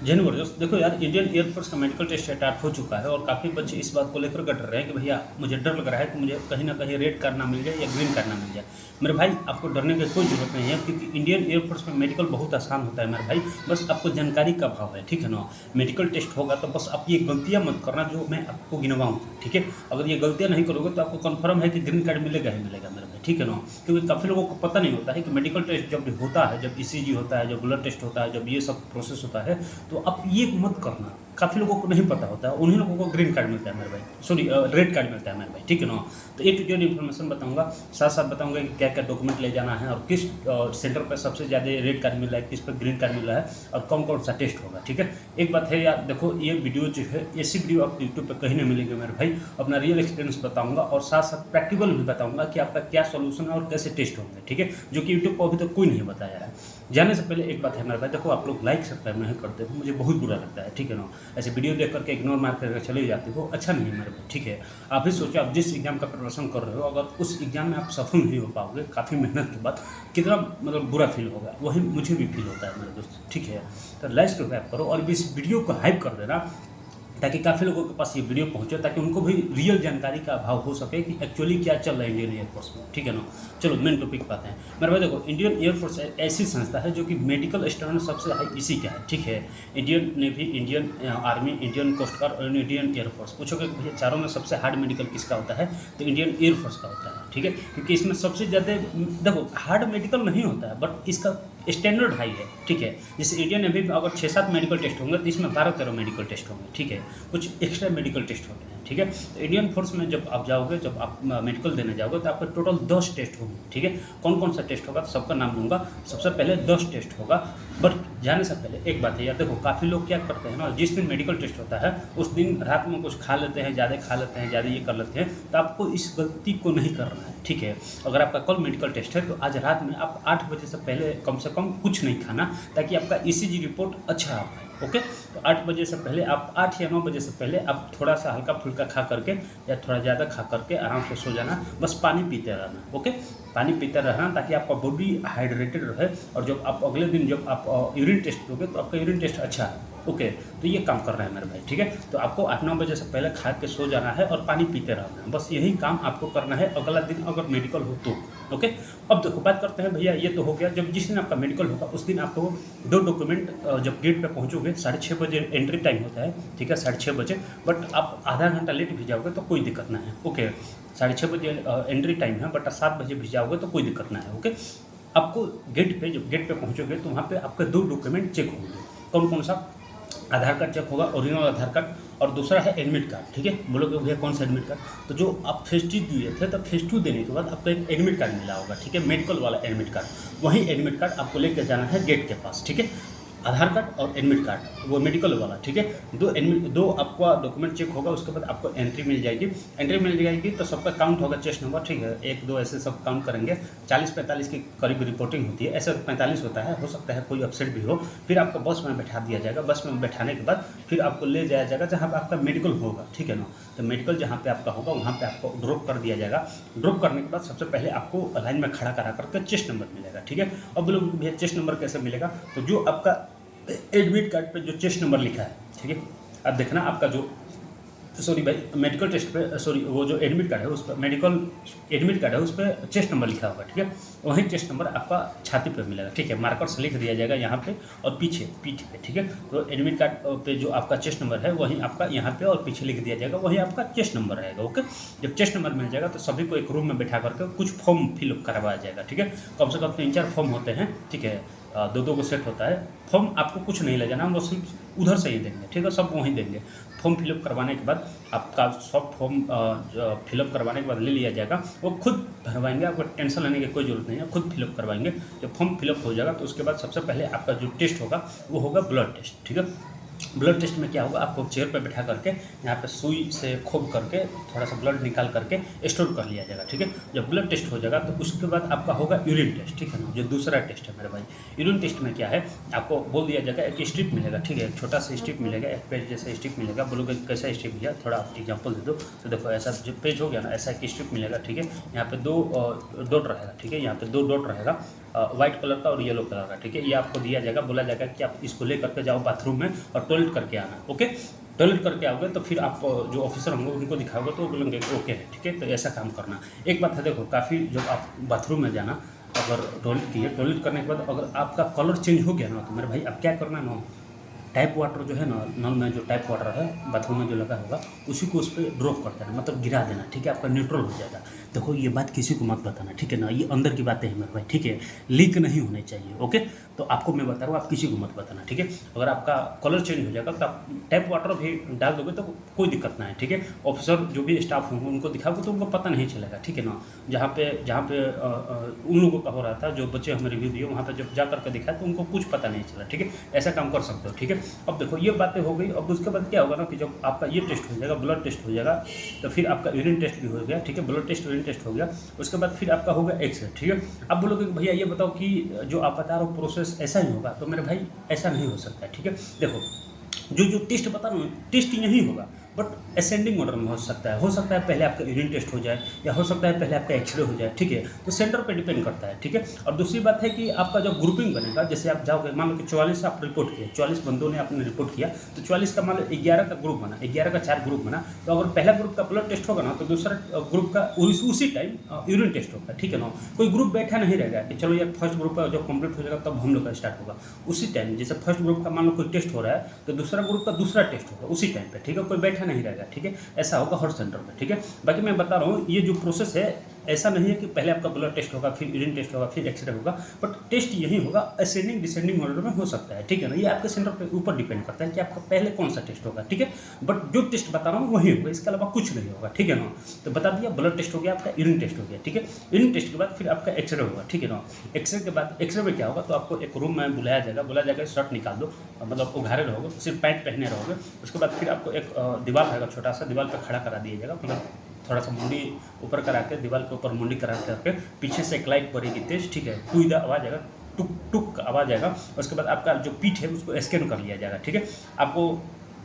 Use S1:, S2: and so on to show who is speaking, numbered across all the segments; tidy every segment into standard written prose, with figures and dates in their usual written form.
S1: जैन वर्जस देखो यार, Indian air force का मेडिकल टेस्ट स्टार्ट हो चुका है और काफ़ी बच्चे इस बात को लेकर डर रहे हैं कि भैया मुझे डर लग रहा है कि मुझे कहीं ना कहीं रेड कार्ड ना मिल जाए या ग्रीन कार्ड ना मिल जाए। मेरे भाई आपको डरने की कोई ज़रूरत नहीं है, क्योंकि इंडियन एयरफोर्स में मेडिकल बहुत आसान होता है मेरे भाई। बस आपको जानकारी का अभाव है, ठीक है ना। मेडिकल टेस्ट होगा तो बस आप ये गलतियाँ मत करना जो मैं आपको गिनवाऊँ, ठीक है। अगर ये गलतियाँ नहीं करोगे तो आपको कन्फर्म है कि ग्रीन कार्ड मिलेगा ही मिलेगा मेरे भाई, ठीक है ना। क्योंकि काफ़ी लोगों को पता नहीं होता है कि मेडिकल टेस्ट जब होता है, जब ईसीजी होता है, जब ब्लड टेस्ट होता है, जब ये सब प्रोसेस होता है, तो आप ये मत करना। काफ़ी लोगों को नहीं पता होता है, उन्हीं लोगों को ग्रीन कार्ड मिलता है मेरे भाई, सॉरी रेड कार्ड मिलता है मेरे भाई, ठीक है ना। तो ए टू जेड इन्फॉर्मेशन बताऊंगा, साथ साथ बताऊंगा कि क्या क्या डॉक्यूमेंट ले जाना है और किस सेंटर पर सबसे ज़्यादा रेड कार्ड मिल रहा है, किस पर ग्रीन कार्ड मिल रहा है और कौन कौन सा टेस्ट होगा, ठीक है। एक बात है यार, देखो ये वीडियो जो है, ऐसी वीडियो आपको यूट्यूब पर कहीं नहीं मिलेगी मेरे भाई। अपना रियल एक्सपीरियंस बताऊंगा और साथ साथ प्रैक्टिकल भी बताऊंगा कि आपका क्या सोल्यूशन है और कैसे टेस्ट होंगे, ठीक है, जो कि यूट्यूब पर अभी तक कोई नहीं बताया है। जाने से पहले एक बात है मेरे भाई, देखो आप लोग लाइक सब्सक्राइब नहीं करते हो, मुझे बहुत बुरा लगता है, ठीक है ना। ऐसे वीडियो देख करके इग्नोर मार करके चले जाते हो, अच्छा नहीं है मेरे भाई, ठीक है। आप ही सोचो, आप जिस एग्जाम का प्रिपरेशन कर रहे हो, अगर उस एग्जाम में आप सफल नहीं हो पाओगे काफ़ी मेहनत के बाद, कितना मतलब बुरा फील होगा, वही मुझे भी फील होता है मेरे दोस्त, ठीक है। तो लाइक सब्सक्राइब करो और इस वीडियो को हाइप कर देना, ताकि काफ़ी लोगों के पास ये वीडियो पहुंचे, ताकि उनको भी रियल जानकारी का अभाव हो सके कि एक्चुअली क्या चल रहा है इंडियन एयरफोर्स में, ठीक है ना। चलो मेन टॉपिक पे आते हैं मेरे भाई। देखो इंडियन एयरफोर्स ऐसी संस्था है जो कि मेडिकल स्टैंडर्ड सबसे हाई इसी का है, ठीक है। Indian navy, Indian army, Indian coast guard और इंडियन एयरफोर्स। पूछोगे कि भैया चारों में सबसे हार्ड मेडिकल किसका होता है, तो इंडियन एयरफोर्स का होता है, ठीक है। क्योंकि इसमें सबसे ज़्यादा, देखो हार्ड मेडिकल नहीं होता है बट इसका स्टैंडर्ड हाई है, ठीक है। जैसे इंडियन नेवी में अगर 6-7 मेडिकल टेस्ट होंगे तो इसमें 12-13 मेडिकल टेस्ट होंगे, ठीक है। कुछ एक्स्ट्रा मेडिकल टेस्ट होते हैं, ठीक है। तो इंडियन फोर्स में जब आप जाओगे, जब आप मेडिकल देने जाओगे तो आपका टोटल 10 टेस्ट होंगे, ठीक है। कौन कौन सा टेस्ट होगा तो सबका नाम लूँगा। सबसे पहले 10 टेस्ट होगा, बट जाने से पहले एक बात है यार, देखो काफ़ी लोग क्या करते हैं ना, जिस दिन मेडिकल टेस्ट होता है उस दिन रात में कुछ खा लेते हैं, ज़्यादा खा लेते हैं, ज़्यादा ये कर लेते हैं, तो आपको इस गलती को नहीं करना है, ठीक है। अगर आपका कल मेडिकल टेस्ट है तो आज रात में आप 8 बजे से पहले कम से कम कुछ नहीं खाना, ताकि आपका ईसीजी रिपोर्ट अच्छा आ पाए, ओके। तो 8 बजे से पहले आप 8 या 9 बजे से पहले आप थोड़ा सा हल्का फुल्का खा करके या थोड़ा ज़्यादा खा करके आराम से सो जाना, बस पानी पीते रहना, ओके। पानी पीते रहना ताकि आपका बॉडी हाइड्रेटेड रहे, और जब आप अगले दिन जब आप यूरिन टेस्ट दोगे तो आपका यूरिन टेस्ट अच्छा है, ओके। तो ये काम कर रहे हैं मेरे भाई, ठीक है। तो आपको 8-9 बजे से पहले खा के सो जाना है और पानी पीते रहना है, बस यही काम आपको करना है अगला दिन अगर मेडिकल हो तो, ओके। अब देखो बात करते हैं भैया, ये तो हो गया, जब जिस दिन आपका मेडिकल होगा उस दिन आपको 2 डॉक्यूमेंट, जब गेट पे पहुंचोगे 6:30 बजे एंट्री टाइम होता है, ठीक है, 6:30 बजे। बट आप आधा घंटा लेट भी जाओगे तो कोई दिक्कत ना है, ओके। 6:30 बजे एंट्री टाइम है, बट 7 बजे भी जाओगे तो कोई दिक्कत ना है, ओके। आपको गेट पे, जब गेट पे पहुंचोगे तो वहाँ पे आपके 2 डॉक्यूमेंट चेक होंगे। कौन कौन सा? आधार कार्ड चेक होगा, ओरिजिनल आधार कार्ड, और दूसरा है एडमिट कार्ड, ठीक है। बोलोगे भैया कौन सा एडमिट कार्ड, तो जो आप फेज 2 दिए थे तो फेज 2 देने के बाद आपको एक एडमिट कार्ड मिला होगा, ठीक है, मेडिकल वाला एडमिट कार्ड। वही एडमिट कार्ड आपको लेकर जाना है गेट के पास, ठीक है। आधार कार्ड और एडमिट कार्ड, वो मेडिकल वाला, ठीक है। दो आपका डॉक्यूमेंट चेक होगा, उसके बाद आपको एंट्री मिल जाएगी। एंट्री मिल जाएगी तो सबका काउंट होगा, चेस्ट नंबर, ठीक है, 1-2 ऐसे सब काउंट करेंगे। 40-45 के करीब रिपोर्टिंग होती है, ऐसे 45 होता है, हो सकता है कोई अपसेट भी हो। फिर आपको बस में बैठा दिया जाएगा, बस में बैठाने के बाद फिर आपको ले जाया जाएगा जहाँ पर आपका मेडिकल होगा, ठीक है ना। तो मेडिकल जहाँ पे आपका होगा वहाँ पे आपको ड्रॉप कर दिया जाएगा। ड्रॉप करने के बाद सबसे पहले आपको लाइन में खड़ा करा करके चेस्ट नंबर मिलेगा, ठीक है। अब लोग भैया चेस्ट नंबर कैसे मिलेगा, तो जो आपका एडमिट कार्ड पे जो चेस्ट नंबर लिखा है, ठीक है, अब देखना आपका जो, सॉरी भाई, मेडिकल टेस्ट पे, सॉरी, वो जो एडमिट कार्ड है उस पर, मेडिकल एडमिट कार्ड है उस पर चेस्ट नंबर लिखा होगा, ठीक है। वही चेस्ट नंबर आपका छाती पे मिलेगा, ठीक है, मार्कर से लिख दिया जाएगा यहाँ पे और पीछे पीठ पे, ठीक है। तो एडमिट कार्ड पे जो आपका चेस्ट नंबर है वहीं आपका यहाँ पे और पीछे लिख दिया जाएगा, वहीं आपका चेस्ट नंबर रहेगा, ओके। जब चेस्ट नंबर मिल जाएगा तो सभी को एक रूम में बैठा करके कुछ फॉर्म फिलअप करवाया जाएगा, ठीक है। कम से कम 3-4 फॉर्म होते हैं, ठीक है, 2-2 को सेट होता है। फॉर्म आपको कुछ नहीं ले जाना, वो सिर्फ उधर से ही देंगे, ठीक है, सब वहीं देंगे। फॉर्म फिलअप करवाने के बाद आपका सब फॉर्म फिलअप करवाने के बाद ले लिया जाएगा, वो खुद भरवाएंगे, आपको टेंशन लेने की कोई ज़रूरत नहीं है, खुद फिलअप करवाएंगे। जब फॉर्म फिलअप हो जाएगा तो उसके बाद सबसे पहले आपका जो टेस्ट होगा वो होगा ब्लड टेस्ट, ठीक है। ब्लड टेस्ट में क्या होगा, आपको चेयर पर बैठा करके यहाँ पे सुई से खोद करके थोड़ा सा ब्लड निकाल करके स्टोर कर लिया जाएगा, ठीक है। जब ब्लड टेस्ट हो जाएगा तो उसके बाद आपका होगा यूरिन टेस्ट, ठीक है ना, जो दूसरा टेस्ट है मेरे भाई। यूरिन टेस्ट में क्या है, आपको बोल दिया जाएगा, एक स्ट्रिप मिलेगा, ठीक है, एक छोटा सा स्ट्रिप मिलेगा, एक पेज जैसा स्ट्रिप मिलेगा। बोलोगे कैसा स्ट्रिप भैया, थोड़ा आप एग्जाम्पल दे दो। तो देखो ऐसा जो पेज हो गया ना, ऐसा एक स्ट्रिप मिलेगा, ठीक है। यहाँ पे 2 डॉट रहेगा, ठीक है, यहाँ पे 2 डॉट रहेगा, वाइट कलर का और येलो कलर का, ठीक है। ये आपको दिया जाएगा, बोला जाएगा कि आप इसको ले करके जाओ बाथरूम में और टॉयलेट करके आना, ओके। टॉयलेट करके आओगे तो फिर आप जो ऑफिसर होंगे उनको दिखाओगे तो वो बोलेंगे ओके है, ठीक है। तो ऐसा काम करना। एक बात है, देखो काफ़ी जब आप बाथरूम में जाना, अगर टॉयलेट किए, टॉयलेट करने के बाद अगर आपका कलर चेंज हो गया ना, तो मेरे भाई अब क्या करना ना, टैप वाटर जो है ना, नल में जो टैप वाटर है बाथरूम में जो लगा होगा उसी को उस पर ड्रॉप कर देना, मतलब गिरा देना, ठीक है। आपका न्यूट्रल हो जाएगा। देखो ये बात किसी को मत बताना, ठीक है ना, ये अंदर की बातें हैं मेरे भाई, ठीक है। लीक नहीं होने चाहिए, ओके। तो आपको मैं बता रहा हूँ, आप किसी को मत बताना, ठीक है। अगर आपका कलर चेंज हो जाएगा तो आप टैप वाटर भी डाल दोगे तो कोई दिक्कत ना है, ठीक है। ऑफिसर जो भी स्टाफ होंगे उनको दिखाओगे तो उनको पता नहीं चलेगा, ठीक है ना। जहाँ पे उन लोगों का हो रहा था, जो बच्चे हमें रिव्यू दिए, वहाँ पे जब जा करके दिखाया तो उनको कुछ पता नहीं चला, ठीक है। ऐसा काम कर सकते हो, ठीक है। अब देखो ये बातें हो गई। अब उसके बाद क्या होगा ना कि जब आपका ये टेस्ट हो जाएगा, ब्लड टेस्ट हो जाएगा, तो फिर आपका यूरिन टेस्ट भी हो गया, ठीक है। ब्लड टेस्ट, यूरिन टेस्ट हो गया, उसके बाद फिर आपका होगा एक्सरे, ठीक है। अब बोलोगे कि भैया ये बताओ कि जो आप बता रहे हो प्रोसेस ऐसा ही होगा, तो मेरे भाई ऐसा नहीं हो सकता है, ठीक है। देखो जो टेस्ट बता रहा हूँ, टेस्ट यही होगा, बट असेंडिंग ऑर्डर में हो सकता है पहले आपका यूरिन टेस्ट हो जाए, या हो सकता है पहले आपका एक्सरे हो जाए, ठीक है। तो सेंटर पे डिपेंड करता है, ठीक है। और दूसरी बात है कि आपका जब ग्रुपिंग बनेगा, जैसे आप जाओगे, मान लो कि 44 आप रिपोर्ट किए, 44 बंदों ने आपने रिपोर्ट किया, तो 44 का मान लो 11 का ग्रुप बना, 11 का 4 ग्रुप बना, तो अगर पहला ग्रुप का ब्लड टेस्ट होगा ना, तो दूसरा ग्रुप का उसी टाइम यूरिन टेस्ट होगा, ठीक है ना। कोई ग्रुप बैठा नहीं रहेगा कि चलो ये फर्स्ट ग्रुप का जब कंप्लीट हो जाएगा तब हम लोग का स्टार्ट होगा। उसी टाइम जैसे फर्स्ट ग्रुप का मान लो कोई टेस्ट हो रहा है, तो दूसरा ग्रुप का दूसरा टेस्ट होगा उसी टाइम पे, ठीक है। कोई बैठा नहीं रहेगा, ठीक है। ऐसा होगा हर सेंटर में, ठीक है। बाकी मैं बता रहा हूँ, ये जो प्रोसेस है ऐसा नहीं है कि पहले आपका ब्लड टेस्ट होगा, फिर यूरिन टेस्ट होगा, फिर एक्सरे होगा, बट टेस्ट यही होगा। असेंडिंग डिसेंडिंग ऑर्डर में हो सकता है, ठीक है ना। ये आपके सेंटर पे ऊपर डिपेंड करता है कि आपका पहले कौन सा टेस्ट होगा, ठीक है। बट जो टेस्ट बता रहा हूँ वही होगा, इसके अलावा कुछ नहीं होगा, ठीक है ना। तो बता दिया, ब्लड टेस्ट हो गया, आपका यूरिन टेस्ट हो गया, ठीक है। यूरिन टेस्ट के बाद फिर आपका एक्सरे होगा, ठीक है ना। एक्सरे के बाद एक्सरे में क्या होगा, तो आपको एक रूम में बुलाया जाएगा, शर्ट निकाल दो, मतलब उघारे रहोगे, सिर्फ पैंट पहने रहोगे। उसके बाद फिर आपको एक दीवार रहेगा, छोटा सा दीवार पर खड़ा करा दिया जाएगा, मतलब थोड़ा सा मुंडी ऊपर करा के, दीवार के ऊपर मुंडी करा करके, पीछे से एक लाइट पड़ेगी तेज, ठीक है। टू द आवाज़ आएगा, टुक टुक आवाज़ आएगा। उसके बाद आपका जो पीठ है उसको स्कैन कर लिया जाएगा, ठीक है। आपको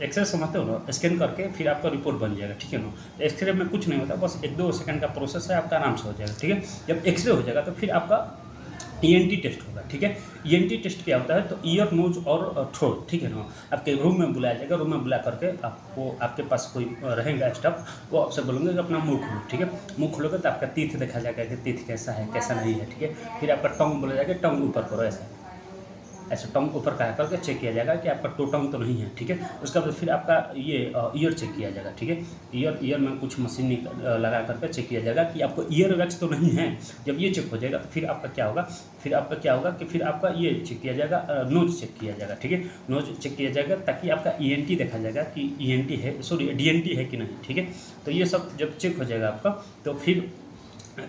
S1: एक्सरे समझते हो ना, स्कैन करके फिर आपका रिपोर्ट बन जाएगा, ठीक है ना। एक्सरे में कुछ नहीं होता, बस 1-2 सेकंड का प्रोसेस है, आपका आराम से हो जाएगा, ठीक है। जब एक्सरे हो जाएगा तो फिर आपका ईएनटी टेस्ट होगा, ठीक है। ईएनटी टेस्ट क्या होता है, तो ईयर, नोज और थ्रोट, ठीक है ना। आपके रूम में बुलाया जाएगा, रूम में बुला करके आपको, आपके पास कोई रहेगा स्टाफ, वो आपसे बोलेंगे कि अपना मुंह खोलो, ठीक है। मुंह खोलोगे तो आपका तीथ देखा जाएगा कि तीथ कैसा है कैसा नहीं है, ठीक है। फिर आपका टंग बोला जाएगा, टंग ऊपर करो, ऐसा टंग ऊपर करा करके चेक किया जाएगा कि आपका टंग तो नहीं है, ठीक है। उसके बाद फिर आपका ये ईयर चेक किया जाएगा, ठीक है। ईयर में कुछ मशीन लगा करके चेक किया जाएगा कि आपको ईयर वैक्स तो नहीं है। जब ये चेक हो जाएगा तो फिर आपका क्या होगा कि फिर आपका ये चेक किया जाएगा, नोज चेक किया जाएगा, ठीक है। नोज चेक किया जाएगा ताकि आपका ईएनटी देखा जाएगा कि ईएनटी है, सॉरी डीएनटी है कि नहीं, ठीक है। तो ये सब जब चेक हो जाएगा आपका, तो फिर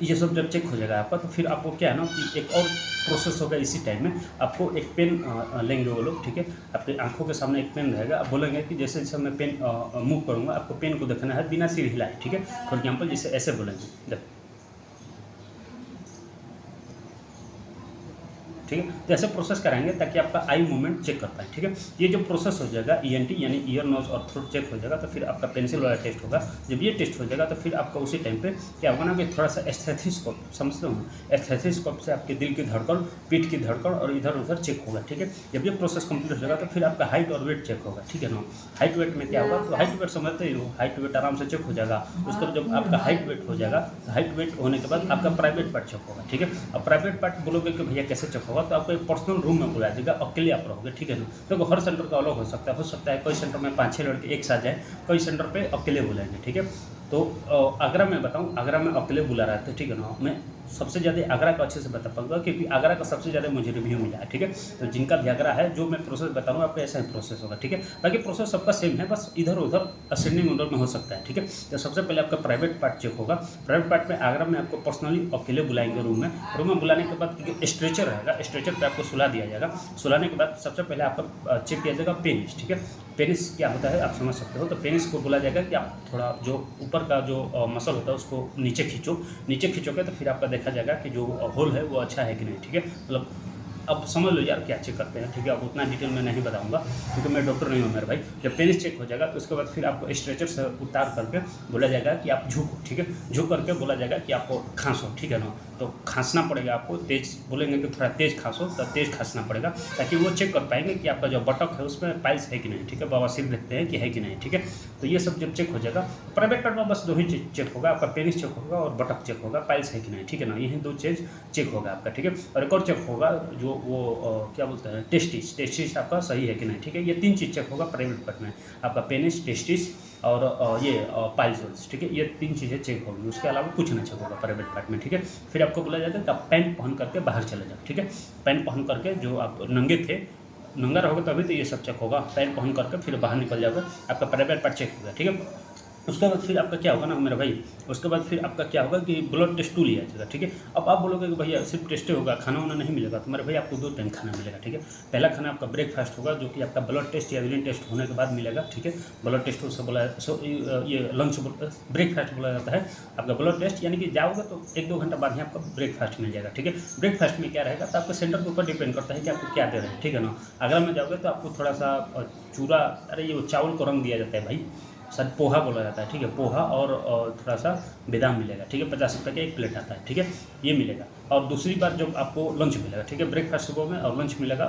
S1: ये सब जब चेक हो जाएगा आपका, तो फिर आपको क्या है ना कि एक और प्रोसेस होगा। इसी टाइम में आपको एक पेन लेंगे वो लोग, ठीक है। आपके आंखों के सामने एक पेन रहेगा, आप बोलेंगे कि जैसे जैसे मैं पेन मूव करूँगा, आपको पेन को देखना है बिना सिर हिलाए, ठीक है। फॉर एग्जाम्पल जैसे ऐसे बोलेंगे, देखो, ठीक है। तो ऐसे प्रोसेस कराएंगे ताकि आपका आई मूवमेंट चेक कर पाए, ठीक है। ये जो प्रोसेस हो जाएगा ईएनटी यानी ईयर, नोज और थ्रोट चेक हो जाएगा, तो फिर आपका पेंसिल वाला टेस्ट होगा। जब ये टेस्ट हो जाएगा तो फिर आपका उसी टाइम पे क्या होगा ना कि थोड़ा सा एस्थेथोस्कोप, समझते हो, एस्थेथोस्कोप से आपके दिल की धड़कन, पीठ की धड़कन और इधर उधर चेक होगा, ठीक है। जब ये प्रोसेस कंप्लीट हो जाएगा तो फिर आपका हाइट और वेट चेक होगा, ठीक है ना। हाइट वेट में क्या होगा, तो हाइट वेट समझते ही हो, हाइट वेट आराम से चेक हो जाएगा। उसके बाद जब आपका हाइट वेट हो जाएगा, तो हाइट वेट होने के बाद आपका प्राइवेट पार्ट चेक होगा, ठीक है। अब प्राइवेट पार्ट बोलोगे कि भैया कैसे चेक होगा, तो आपको एक पर्सनल रूम में बुलाया जाएगा, अकेले आप रहोगे, ठीक है ना। देखो हर सेंटर का अलग हो सकता है कोई सेंटर में 5-6 लड़के एक साथ जाए, कोई सेंटर पे अकेले बुलाएंगे, ठीक है। तो आगरा में बताऊं, आगरा में अकेले बुला रहा था, ठीक है ना। मैं सबसे ज़्यादा आगरा का अच्छे से बता पाऊंगा क्योंकि आगरा का सबसे ज़्यादा मुझे रिव्यू मिला है, ठीक है। तो जिनका भी आगरा है, जो मैं प्रोसेस बता रहा हूँ आपका ऐसा ही प्रोसेस होगा, ठीक है। बाकी प्रोसेस सबका सेम है, बस इधर उधर असेंडिंग ऑर्डर में हो सकता है, ठीक है। तो सबसे पहले आपका प्राइवेट पार्ट चेक होगा। प्राइवेट पार्ट में आगरा में आपको पर्सनली अकेले बुलाएंगे रूम में बुलाने के बाद एक स्ट्रेचर रहेगा, स्ट्रेचर पर आपको सुला दिया जाएगा। सुलाने के बाद सबसे पहले आपका चेक किया जाएगा पेनिस, ठीक है। पेनिस क्या होता है आप समझ सकते हो। तो पेनिस को बोला जाएगा कि आप थोड़ा जो ऊपर का जो मसल होता है उसको नीचे खींचोगे तो फिर आपका देखा जाएगा कि जो होल है वो अच्छा है कि नहीं, ठीक है। मतलब अब समझ लो यार क्या चेक करते हैं, ठीक है। अब उतना डिटेल में नहीं बताऊंगा क्योंकि मैं डॉक्टर नहीं हूँ मेरे भाई। जब पेनिस चेक हो जाएगा तो उसके बाद फिर आपको स्ट्रेचर से उतार करके बोला जाएगा कि आप झुको, ठीक है। झुक करके बोला जाएगा कि आपको खांसो, ठीक है ना। तो खांसना पड़ेगा आपको, तेज बोलेंगे कि थोड़ा तेज खांसो, तो तेज खांसना पड़ेगा ताकि वो चेक कर पाएंगे कि आपका जो बटक है उसमें पाइल्स है कि नहीं, ठीक है। बवासीर देखते हैं कि है कि नहीं, ठीक है। तो ये सब जब चेक हो जाएगा, प्राइवेट पार्ट में बस 2 ही चीज चेक होगा, आपका पेनिस चेक होगा और बटक चेक होगा, पाइल्स है कि नहीं, ठीक है ना। यही 2 चीज चेक होगा आपका, ठीक है। और एक और चेक होगा जो वो क्या बोलते हैं, टेस्टिस आपका सही है कि नहीं, ठीक है। ये 3 चीज़ चेक होगा प्राइवेट पार्ट में, आपका पेनिस, टेस्टिस और ये पाइल्स, ठीक है। ये 3 चीज़ें चेक होगी, उसके अलावा कुछ नहीं चेक होगा प्राइवेट पार्ट में, ठीक है। फिर आपको बोला जाता है कि आप पैंट पहन करके बाहर चले जाओ, ठीक है। पैंट पहन करके, जो आप नंगे थे, नंगा रहोगे तभी तो ये सब चेक होगा। पैंट पहन करके फिर बाहर निकल जाओगे, आपका प्राइवेट पार्ट चेक होगा, ठीक है। उसके बाद फिर आपका क्या होगा ना मेरा भाई, उसके बाद फिर आपका क्या होगा कि ब्लड टेस्ट टू लिया जाएगा, ठीक है। अब आप बोलोगे कि भैया सिर्फ टेस्ट होगा, खाना वाना नहीं मिलेगा, तो मेरे भाई आपको 2 टाइम खाना मिलेगा, ठीक है। पहला खाना आपका ब्रेकफास्ट होगा जो कि आपका ब्लड टेस्ट या यूरिन टेस्ट होने के बाद मिलेगा, ठीक है। ब्लड टेस्ट उससे बोला ये लंच ब्रेकफास्ट बोला जाता है। आपका ब्लड टेस्ट यानी कि जाओगे तो 1-2 घंटा बाद ही आपका ब्रेकफास्ट मिल जाएगा, ठीक है। ब्रेकफास्ट में क्या रहेगा तो आपके सेंटर के ऊपर डिपेंड करता है कि आपको क्या दे रहे हैं, ठीक है ना। आगरा में जाओगे तो आपको थोड़ा सा चूरा, अरे ये चावल को रंग दिया जाता है भाई, शायद पोहा बोला जाता है, ठीक है। पोहा और थोड़ा सा बादाम मिलेगा, ठीक है। 50 रुपये का एक प्लेट आता है, ठीक है। ये मिलेगा। और दूसरी बार जब आपको लंच मिलेगा, ठीक है। ब्रेकफास्ट सुबह में और लंच मिलेगा।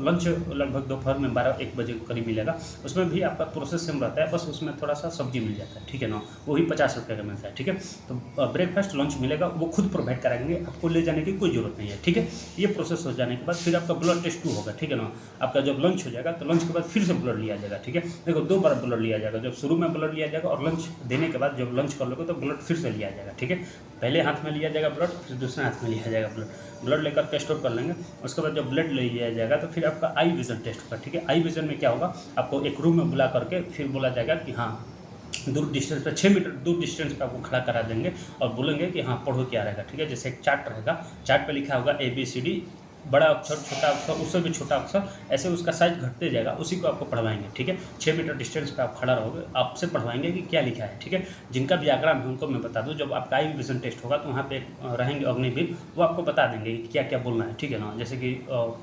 S1: लंच लगभग दोपहर में 12-1 बजे करीब मिलेगा। उसमें भी आपका प्रोसेस सेम रहता है, बस उसमें थोड़ा सा सब्जी मिल जाता है, ठीक है ना। वही 50 रुपये का मिलता है, ठीक है। तो ब्रेकफास्ट लंच मिलेगा, वो खुद प्रोवाइड कराएंगे, आपको ले जाने की कोई ज़रूरत नहीं है, ठीक है। ये प्रोसेस हो जाने के बाद फिर आपका ब्लड टेस्ट 2 होगा, ठीक है ना। आपका जब लंच हो जाएगा तो लंच के बाद फिर से ब्लड लिया जाएगा, ठीक है। देखो 2 बार ब्लड लिया जाएगा, जब शुरू में ब्लड लिया जाएगा और लंच देने के बाद जब लंच कर लोगे तो ब्लड फिर से लिया जाएगा, ठीक है। पहले हाथ में लिया जाएगा ब्लड, फिर दूसरे हाथ में लिया जाएगा ब्लड लेकर के स्टोर कर लेंगे। उसके बाद जब ब्लड ले लिया जाएगा तो फिर आपका आई विजन टेस्ट होगा, ठीक है। आई विजन में क्या होगा, आपको एक रूम में बुला करके फिर बोला जाएगा कि हाँ दूर डिस्टेंस पे 6 मीटर दूर डिस्टेंस पे आपको खड़ा करा देंगे और बोलेंगे कि हाँ पढ़ो क्या रहेगा, ठीक है। जैसे एक चार्ट रहेगा, चार्ट पे लिखा होगा ABCD, बड़ा अक्षर, छोटा अक्षर, उससे भी छोटा अक्षर, ऐसे उसका साइज घटते जाएगा, उसी को आपको पढ़वाएंगे, ठीक है। 6 मीटर डिस्टेंस पे आप खड़ा रहोगे, आपसे पढ़वाएंगे कि क्या लिखा है, ठीक है। जिनका व्याकरण है उनको मैं बता दूं, जब आपका आई विजन टेस्ट होगा तो वहाँ पे रहेंगे अग्निवीर, वो आपको बता देंगे कि क्या क्या बोलना है, ठीक है ना। जैसे कि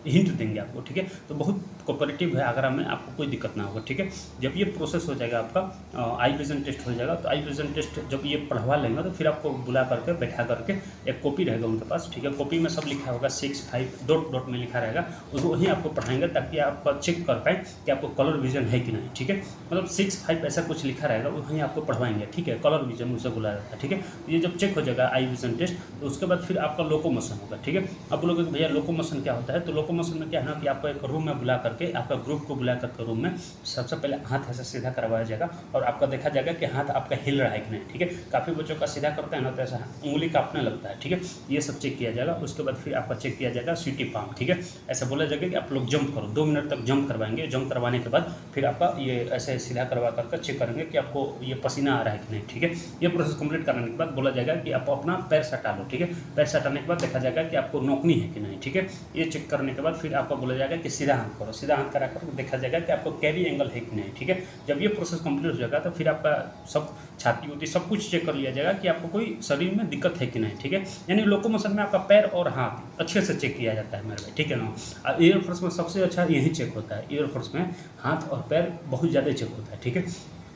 S1: हिंट देंगे आपको, ठीक है। तो बहुत कोऑपरेटिव है आगरा में, आपको कोई दिक्कत ना होगा, ठीक है। जब ये प्रोसेस हो जाएगा आपका आई विजन टेस्ट हो जाएगा, तो आई विजन टेस्ट जब ये पढ़वा लेंगे तो फिर आपको बुला करके बैठा करके एक कॉपी रहेगा उनके पास, ठीक है। कॉपी में सब लिखा होगा 6, 5 डॉट में लिखा रहेगा, उसको वहीं आपको पढ़ाएंगे ताकि आप चेक कर पाएँ कि आपको कलर विजन है कि नहीं, ठीक है। मतलब 6, 5 ऐसा कुछ लिखा रहेगा, वहीं आपको पढ़वाएंगे, ठीक है। कलर विजन उसे बुलाया जाता है, ठीक है। ये जब चेक हो जाएगा आई विजन टेस्ट, तो उसके बाद फिर आपका लोकोमोशन होगा, ठीक है। आप बोलोगे भैया लोकोमोशन क्या होता है, तो लोकोमोशन में क्या है ना कि आपको एक रूम में बुला करके, आपका ग्रुप को बुला करके रूम में सबसे पहले हाथ ऐसा सीधा करवाया जाएगा और आपका देखा जाएगा कि हाथ आपका हिल रहा है कि नहीं, ठीक है। काफ़ी बच्चों का सीधा करते हैं ना तो ऐसा उंगली कांपने लगता है, ठीक है। ये सब चेक किया जाएगा। उसके बाद फिर आपका चेक किया जाएगा सीटी पाम, ठीक है। ऐसा बोला जाएगा कि आप लोग जंप करो, 2 मिनट तक जंप करवाएंगे। जंप करवाने के बाद फिर आपका ये ऐसे सीधा करवा करके चेक करेंगे कि आपको ये पसीना आ रहा है कि नहीं, ठीक है। ये प्रोसेस कंप्लीट करने के बाद बोला जाएगा कि आप अपना पैर सटा लो, ठीक है। पैर सटाने के बाद देखा जाएगा कि आपको नोकनी है कि नहीं, ठीक है। ये चेक करने के बाद फिर आपको बोला जाएगा कि सीधा हाथ करो, सीधा हाथ करा कर देखा जाएगा कि आपको कैरी एंगल है कि नहीं, ठीक है। जब ये प्रोसेस कंप्लीट हो जाएगा तो फिर आपका सब छाती होती सब कुछ चेक कर लिया जाएगा कि आपको कोई शरीर में दिक्कत है कि नहीं, ठीक है। यानी लोकोमोशन में आपका पैर और हाथ अच्छे से चेक किया जाता है मेरे भाई, ठीक है ना। एयरफोर्स में सबसे अच्छा यही चेक होता है, एयरफोर्स में हाथ और पैर बहुत ज़्यादा चेक होता है, ठीक है।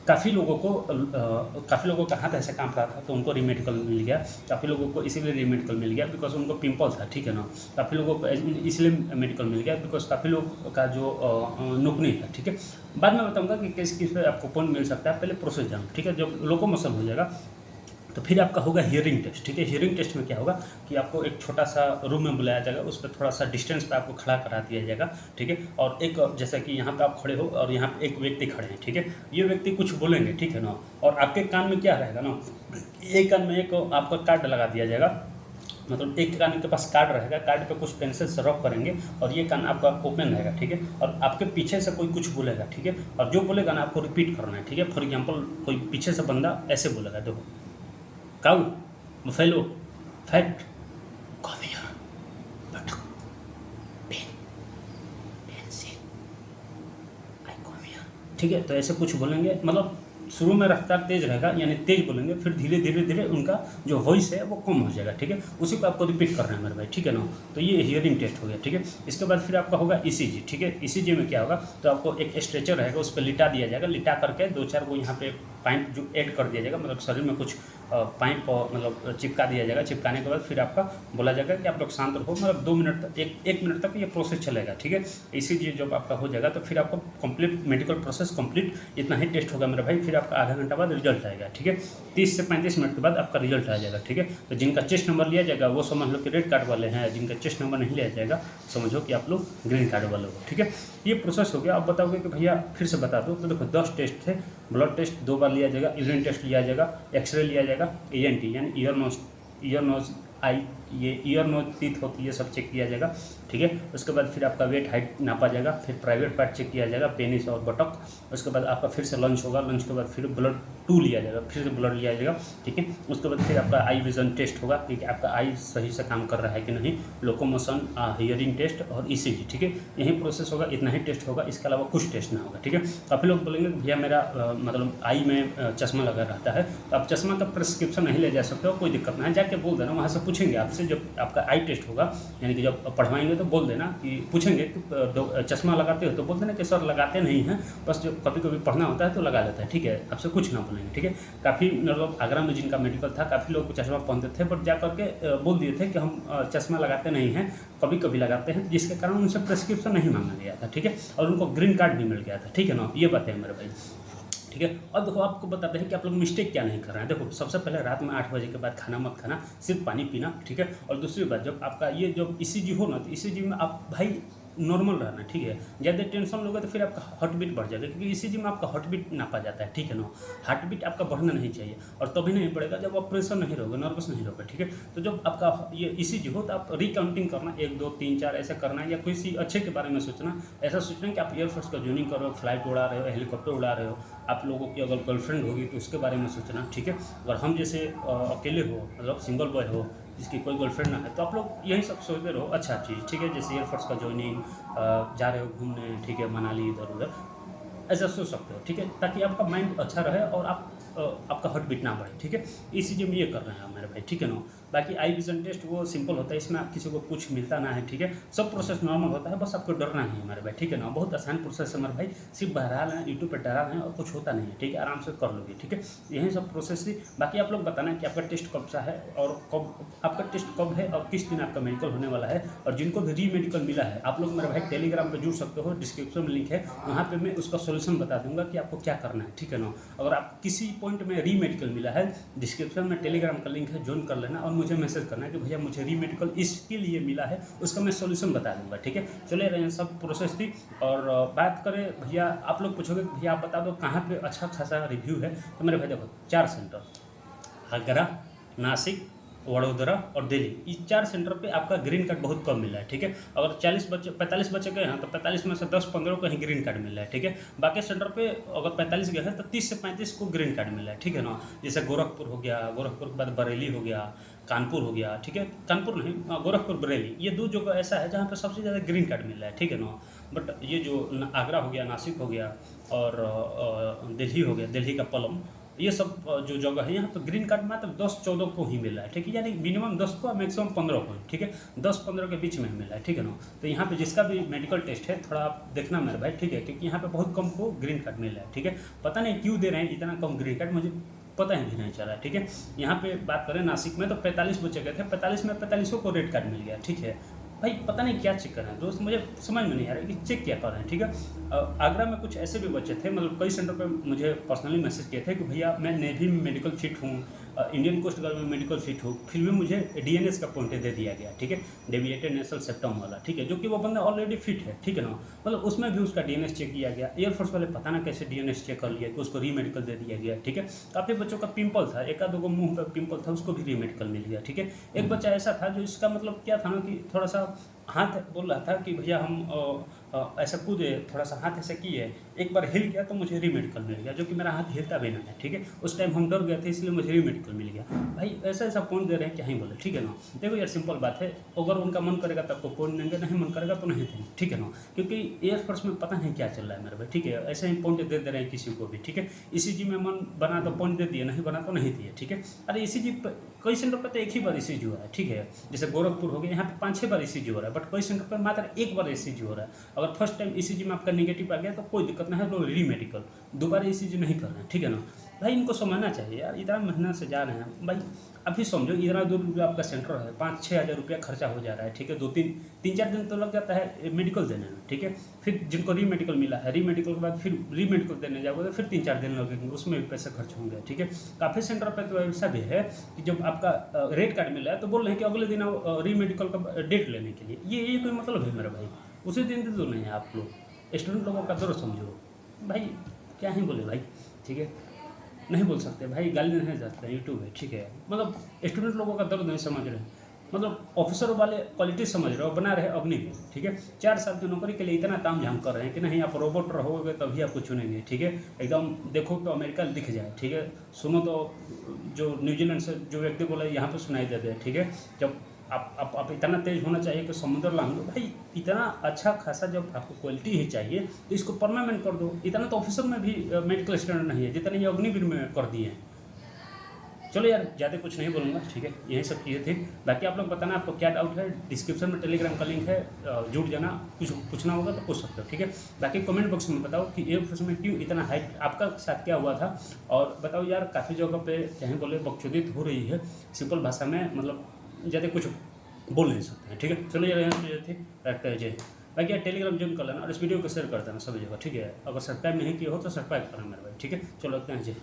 S1: काफ़ी लोगों का हाथ ऐसे कांप रहा था तो उनको रीमेडिकल मिल गया। काफ़ी लोगों को इसीलिए रीमेडिकल मिल गया बिकॉज उनको पिंपल था, ठीक है ना। काफ़ी लोगों को इसलिए मेडिकल मिल गया बिकॉज काफ़ी लोग का जो नोकनी था, ठीक है। बाद में बताऊंगा कि किस पे आपको पॉइंट मिल सकता है, पहले प्रोसेस जान, ठीक है। जब लोकोमोशन हो जाएगा तो फिर आपका होगा हियरिंग टेस्ट, ठीक है। हियरिंग टेस्ट में क्या होगा कि आपको एक छोटा सा रूम में बुलाया जाएगा, उस पर थोड़ा सा डिस्टेंस पे आपको खड़ा करा दिया जाएगा, ठीक है। और एक जैसा कि यहाँ पे आप खड़े हो और यहाँ पे एक व्यक्ति खड़े हैं, ठीक है। ये व्यक्ति कुछ बोलेंगे, ठीक है ना। और आपके कान में क्या रहेगा ना, एक कान में एक आपका कार्ड लगा दिया जाएगा, मतलब एक कान के पास कार्ड रहेगा, कार्ड पे कुछ पेंसिल से रब करेंगे और ये कान आपका ओपन रहेगा, ठीक है। और आपके पीछे से कोई कुछ बोलेगा, ठीक है। और जो बोलेगा ना आपको रिपीट करना है, ठीक है। फॉर एग्जाम्पल कोई पीछे से बंदा ऐसे बोलेगा, देखो cow, buffalo, fat, come here, बटक, pen, pencil, I come here, ठीक है। तो ऐसे कुछ बोलेंगे, मतलब शुरू में रफ्तार तेज़ रहेगा, यानी तेज़ बोलेंगे, फिर धीरे धीरे धीरे उनका जो वॉइस है वो कम हो जाएगा, ठीक है। उसी को आपको रिपीट करना है मेरे भाई, ठीक है ना। तो ये हियरिंग टेस्ट हो गया, ठीक है। इसके बाद फिर आपका होगा ईसीजी, ठीक है। ईसीजी में क्या होगा, तो आपको एक स्ट्रेचर रहेगा, उस पर लिटा दिया जाएगा, लिटा करके 2-4 को यहाँ पे पाइप जो ऐड कर दिया जाएगा, मतलब शरीर में कुछ पाइप मतलब चिपका दिया जाएगा। चिपकाने के बाद फिर आपका बोला जाएगा कि आप लोग शांत रहो, मतलब 2 मिनट तक, एक मिनट तक ये प्रोसेस चलेगा, ठीक है। ईसीजी जब आपका हो जाएगा तो फिर आपको कंप्लीट मेडिकल प्रोसेस कंप्लीट, इतना ही टेस्ट होगा मेरे भाई। फिर आपका आधा घंटा बाद रिजल्ट आएगा, ठीक है। 30 से 35 मिनट के बाद आपका रिजल्ट आ जाएगा, ठीक है। तो जिनका चेस्ट नंबर लिया जाएगा वो समझ लो कि रेड कार्ड वाले हैं, जिनका चेस्ट नंबर नहीं लिया जाएगा समझो कि आप लोग ग्रीन कार्ड वाले हो, ठीक है। ये प्रोसेस हो गया। आप बताओगे कि भैया फिर से बता दो, तो देखो 10 टेस्ट थे। ब्लड टेस्ट 2 बार लिया जाएगा, यूरिन टेस्ट लिया जाएगा, एक्सरे लिया जाएगा, ENT यानी ईयर नोज आई, ये ईयर नोज टीथ होती है, ये सब चेक किया जाएगा, ठीक है। उसके बाद फिर आपका वेट हाइट नापा जाएगा, फिर प्राइवेट पार्ट चेक किया जाएगा, पेनिस और बटक। उसके बाद आपका फिर से लंच होगा, लंच के बाद फिर ब्लड 2 लिया जाएगा, फिर से ब्लड लिया जाएगा, ठीक है। उसके बाद फिर आपका आई विजन टेस्ट होगा कि आपका आई सही से काम कर रहा है कि नहीं, लोकोमोशन, हियरिंग टेस्ट और ECG, ठीक है। यही प्रोसेस होगा, इतना ही टेस्ट होगा, इसके अलावा कुछ टेस्ट ना होगा, ठीक है। काफ़ी लोग बोलेंगे भैया मेरा मतलब आई में चश्मा लगा रहता है, तो आप चश्मा का प्रिस्क्रिप्शन नहीं ले जा सकते हो, कोई दिक्कत नहीं है, जाके बोल देना, वहाँ से पूछेंगे आपसे जब आपका आई टेस्ट होगा, यानी कि जब पढ़वाएंगे तो बोल देना कि पूछेंगे कि चश्मा लगाते हो, तो बोल देना कि सर लगाते नहीं हैं, बस जब कभी कभी पढ़ना होता है तो लगा लेता है, ठीक है। आपसे कुछ ना बोलेंगे, ठीक है। काफ़ी मतलब आगरा में जिनका मेडिकल था, काफ़ी लोग चश्मा पहनते थे, बट जा करके बोल दिए थे कि हम चश्मा लगाते नहीं हैं, कभी कभी लगाते हैं, जिसके कारण उनसे प्रिस्क्रिप्शन नहीं मांगा गया था, ठीक है। और उनको ग्रीन कार्ड भी मिल गया था, ठीक है ना। ये बातें हैं मेरे भाई, ठीक है। अब देखो आपको बताते हैं कि आप लोग मिस्टेक क्या नहीं कर रहे हैं। देखो सबसे पहले रात में 8 बजे के बाद खाना मत खाना, सिर्फ पानी पीना, ठीक है। और दूसरी बात, जब आपका ये जब ECG हो ना, तो ECG में आप भाई नॉर्मल रहना, ठीक है। ज़्यादा टेंशन लोगे तो फिर आपका हार्ट बीट बढ़ जाएगा, क्योंकि ECG में आपका हार्ट बीट नापा जाता है, ठीक है ना। हार्ट बीट आपका बढ़ना नहीं चाहिए, और तभी नहीं बढ़ेगा जब आप प्रेशर नहीं रहोगे, नर्वस नहीं रहोगे, ठीक है। तो जब आपका ये ECG हो तो आप रिकाउंटिंग करना, 1 2 3 4 ऐसा करना है, या किसी अच्छे के बारे में सोचना, ऐसा सोचना कि आप एयरफोर्स का ज्वाइनिंग कर रहे हो, फ्लाइट उड़ा रहे हो, हेलीकॉप्टर उड़ा रहे हो, आप लोगों की अगर गर्लफ्रेंड होगी तो उसके बारे में सोचना, ठीक है। अगर हम जैसे अकेले हो, मतलब सिंगल बॉय हो, जिसकी कोई गर्लफ्रेंड ना है, तो आप लोग यही सब सोचते रहो अच्छा चीज़, ठीक है। जैसे एयरफोर्स का ज्वाइनिंग, जा रहे हो घूमने, ठीक है, मनाली इधर उधर, ऐसा सोच सकते हो, ठीक है, ताकि आपका माइंड अच्छा रहे और आपका हार्ट बीट ना बढ़े, ठीक है। ECG में ये कर रहे हैं मेरे भाई, ठीक है ना। बाकी आई विजन टेस्ट वो सिंपल होता है, इसमें किसी को कुछ मिलता ना है, ठीक है। सब प्रोसेस नॉर्मल होता है, बस आपको डरना नहीं है मेरे भाई, ठीक है ना। बहुत आसान प्रोसेस है मेरे भाई, सिर्फ बहरहाल है, यूट्यूब पर डरा है और कुछ होता नहीं है, ठीक है, आराम से कर लोगे, ठीक है। यही सब प्रोसेस थी। बाकी आप लोग बताना कि आपका टेस्ट कब सा है, और कब आपका टेस्ट कब है, और किस दिन आपका मेडिकल होने वाला है। और जिनको भी री मेडिकल मिला है, आप लोग मेरे भाई टेलीग्राम पर जुड़ सकते हो, डिस्क्रिप्शन में लिंक है, वहाँ पर मैं उसका सोल्यूशन बता दूंगा कि आपको क्या करना है, ठीक है ना। अगर आप किसी पॉइंट में री मेडिकल मिला है, डिस्क्रिप्शन में टेलीग्राम का लिंक है, ज्वाइन कर लेना और मुझे मैसेज करना है कि भैया मुझे री मेडिकल इसके लिए मिला है, उसका मैं सोल्यूशन बता दूंगा, ठीक है। चले रहे हैं, सब प्रोसेस थी। और बात करें भैया, आप लोग पूछोगे कि भैया आप बता दो कहाँ पे अच्छा खासा रिव्यू है, तो मेरे भाई देखो 4 सेंटर, आगरा, नासिक, वडोदरा और दिल्ली, इस 4 सेंटर पे आपका ग्रीन कार्ड बहुत कम मिला है, ठीक है। अगर 45 बच्चे गए हैं तो 45 में से 10-15 को ही ग्रीन कार्ड मिला है, ठीक है। बाकी सेंटर पे अगर 45 गए हैं तो 30 से 35 को ग्रीन कार्ड मिला है, ठीक है ना। जैसे गोरखपुर हो गया, गोरखपुर के बाद बरेली हो गया, कानपुर हो गया, ठीक है। कानपुर नहीं, गोरखपुर बरेली, ये 2 जगह ऐसा है जहाँ पे सबसे ज़्यादा ग्रीन कार्ड मिल रहा है, ठीक है ना। बट ये जो आगरा हो गया, नासिक हो गया और दिल्ली हो गया, दिल्ली का पलम, ये सब जो जगह है यहाँ पर ग्रीन कार्ड मात्र 10-14 को ही मिला है, ठीक है। यानी मिनिमम 10 को, मैक्सिमम 15 को, ठीक है। 10-15 के बीच में मिला है, ठीक है ना। तो यहाँ पे जिसका भी मेडिकल टेस्ट है थोड़ा आप देखना मेरे भाई, ठीक है, क्योंकि यहाँ पे बहुत कम को ग्रीन कार्ड मिला है, ठीक है। पता नहीं क्यों दे रहे हैं इतना कम ग्रीन कार्ड, मुझे पता ही नहीं चला, ठीक है। यहाँ पे बात करें नासिक में तो 45 बच्चे गए थे, 45 में 45 को रेड कार्ड मिल गया, ठीक है। भाई पता नहीं क्या चेक कर रहे हैं दोस्त, मुझे समझ में नहीं आ रहा है कि चेक क्या कर रहे हैं, ठीक है। आगरा में कुछ ऐसे भी बच्चे थे, मतलब कई सेंटर पे मुझे पर्सनली मैसेज किए थे कि भैया मैं नेवी में मेडिकल फिट हूँ, इंडियन कोस्ट गार्ड में मेडिकल फिट हूँ, फिर भी मुझे DNS का पॉइंट दे दिया गया, ठीक है, डेविएटेड नेशनल सेप्टम वाला, ठीक है, जो कि वो बंदा ऑलरेडी फिट है, ठीक है ना। मतलब उसमें भी उसका DNS चेक किया गया, एयरफोर्स वाले पता ना कैसे DNS चेक कर लिया कि उसको री मेडिकल दे दिया गया, ठीक है। काफ़ी बच्चों का पिंपल था, 1-2 को मुँह पर पिंपल था, उसको भी री मेडिकल मिल गया, ठीक है। एक बच्चा ऐसा था जो इसका मतलब क्या था ना कि थोड़ा सा हाथ बोल रहा था कि भैया हम ऐसा कूदे, थोड़ा सा हाथ ऐसे किए, एक बार हिल गया तो मुझे रीमेडिकल मिल गया, जो कि मेरा हाथ हिलता भी नहीं है, ठीक है। उस टाइम हम डर गए थे इसलिए मुझे रीमेडिकल मिल गया। भाई ऐसा ऐसा पॉइंट दे रहे हैं, क्या ही बोले, ठीक है ना। देखो यार सिंपल बात है, अगर उनका मन करेगा तब तो पॉइंट देंगे, नहीं मन करेगा तो नहीं देंगे, ठीक है ना। क्योंकि एयरफोर्स में पता नहीं क्या चल रहा है मेरे भाई, ठीक है। ऐसे ही पॉइंट दे रहे हैं किसी को भी, ठीक है। ईसीजी में मन बना तो पॉइंट दे दिए, नहीं बना तो नहीं दिए, ठीक है। अरे ईसीजी कई सेंटर पर तो एक ही बार ईसीजी हो रहा है, ठीक है। जैसे गोरखपुर हो गया, यहाँ पे 5-6 बार ईसीजी हो रहा है, बट कई सेंटर पर मात्र एक बार ईसीजी हो रहा है। अगर फर्स्ट टाइम ईसीजी में आपका नेगेटिव आ गया तो कोई दिक्कत नहीं है, तो रीमेडिकल दोबारा ईसीजी नहीं करना है, ठीक है ना। भाई इनको समझना चाहिए यार, इतना मेहनत से जा रहे हैं भाई। अभी समझो इतना दूर आपका सेंटर है, 5-6 हज़ार रुपया खर्चा हो जा रहा है, ठीक है। 2-3-4 दिन तो लग जाता है मेडिकल देने में, ठीक है। फिर जिनको रीमेडिकल मिला है, रीमेडिकल के बाद फिर रीमेडिकल देने जाओगे तो फिर 3-4 दिन लगेंगे, उसमें भी पैसे खर्च होंगे, ठीक है। काफ़ी सेंटर पर तो ऐसा भी है कि जब आपका रेट कार्ड मिला है तो बोल रहे हैं कि अगले दिन आओ रीमेडिकल का डेट लेने के लिए। ये कोई मतलब है मेरा भाई? उसी दिन दे दो नहीं है आप लोग, स्टूडेंट लोगों का दर्द समझो भाई। क्या ही बोले भाई, ठीक है। नहीं बोल सकते भाई, गाली नहीं जा सकते, यूट्यूब है, ठीक है। मतलब स्टूडेंट लोगों का दर्द नहीं समझ रहे, मतलब ऑफिसर वाले क्वालिटी समझ रहे हो, बना रहे अग्नि में, ठीक है। 4 साल की नौकरी के लिए इतना ताम झाम कर रहे हैं कि नहीं आप रोबोट रहोगे तभी आपको चुनेंगे, ठीक है। एकदम देखो तो अमेरिका दिख जाए, ठीक है। सुनो तो जो न्यूजीलैंड से जो व्यक्ति बोला यहाँ पे सुनाई देते हैं, ठीक है। जब आप इतना तेज होना चाहिए कि समुद्र लांग दो भाई। इतना अच्छा खासा जब आपको क्वालिटी ही चाहिए तो इसको परमानेंट कर दो। इतना तो ऑफिसर में भी मेडिकल स्टैंडर्ड नहीं है जितने ये अग्निवीर में कर दिए हैं। चलो यार ज़्यादा कुछ नहीं बोलूँगा, ठीक है। यही सब चीज़ें थी। बाकी आप लोग बताना आपको क्या डाउट है, डिस्क्रिप्शन में टेलीग्राम का लिंक है, जुड़ जाना। कुछ पूछना होगा तो पूछ सकते हो, ठीक है। बाकी कमेंट बॉक्स में बताओ कि एयरफोर्स में क्यों इतना हाइट, आपका साथ क्या हुआ था। और बताओ यार, काफ़ी जगह पे चाहे बोले बकचोदी हो रही है, सिंपल भाषा में, मतलब ज़्यादा कुछ बोल नहीं सकते हैं, ठीक है। चलो यार यहाँ पे थी रखते हैं जय। बाकी यार टेलीग्राम ज्वाइन कर लेना और इस वीडियो को शेयर कर देना सभी जगह, ठीक है। अगर सब्सक्राइब नहीं किया हो तो सब्सक्राइब करना मेरे भाई, ठीक है। चलो रखते हैं जय।